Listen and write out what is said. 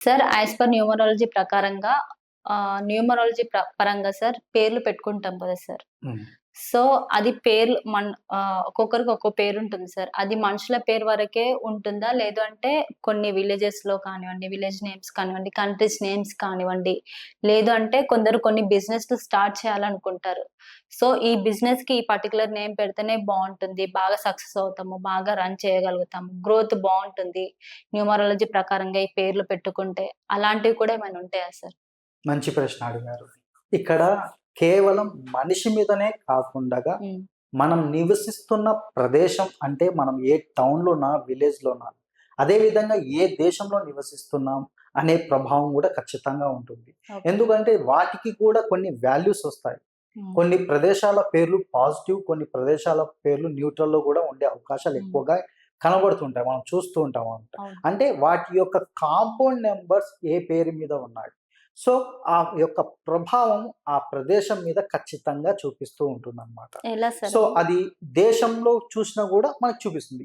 Sir as per numerology ప్రకారంగా numerology పరంగా sir పేర్లు పెట్టుకుంటాం కదా సార్. హ్మ్. సో, అది పేర్లు ఒక్కొక్కరికి ఒక్కో పేరుంటుంది సార్. అది మనుషుల పేరు వరకే ఉంటుందా? లేదు అంటే కొన్ని విలేజెస్‌లో కానివ్వండి, విలేజ్ నేమ్స్ కానివ్వండి, కంట్రీస్ నేమ్స్ కానివ్వండి, లేదు అంటే కొందరు కొన్ని బిజినెస్‌లు స్టార్ట్ చేయాలనుకుంటారు. సో, ఈ బిజినెస్‌కి ఈ పర్టిక్యులర్ నేమ్ పెడితేనే బావుంటుంది. బాగా సక్సెస్ అవుతాము. బాగా రన్ చేయగలుగుతాము. గ్రోత్ బావుంటుంది. న్యూమరాలజీ ప్రకారంగా ఈ పేర్లు పెట్టుకుంటే అలాంటివి కూడా ఏమైనా ఉంటాయా సార్? మంచి ప్రశ్న అడిగారు. ఇక్కడ కేవలం మనిషి మీదనే కాకుండగా హ్మ్. మనం నివసిస్తున్న ప్రదేశం అంటే మనం ఏ టౌన్‌లోనా, విలేజ్‌లోనా, అదే విధంగా ఏ దేశంలో నివసిస్తున్నాం అనే ప్రభావం గూడా ఖచ్చితంగా ఉంటుంది. ఓకే. ఎందుకంటే వాటికి కూడా కొన్ని వాల్యూస్ ఒస్తాయి. హ్మ్. కొన్ని ప్రదేశాల పేర్లు పాజిటివ్, కొన్ని ప్రదేశాల పేర్లు న్యూట్రల్‌లో గూడా ఉండే అవకాశాలు హ్మ్. ఎక్కువగా కనబడుతుంటాయి. మనం చూస్తూ ఉంటామనమాట. అవును. అంటే వాటి యొక్క కాంపౌండ్ నంబర్స్ ఏ పేరు మీద ఉన్నాయి. సో, ఆ యొక్క ప్రభావం ఆ ప్రదేశం మీద ఖచ్చితంగా చూపిస్తూ ఉంటుందనమాట. ఎలా సార్ సో, అది? అది దేశంలో చూసినా గూడా మనకు చూపిస్తుంది.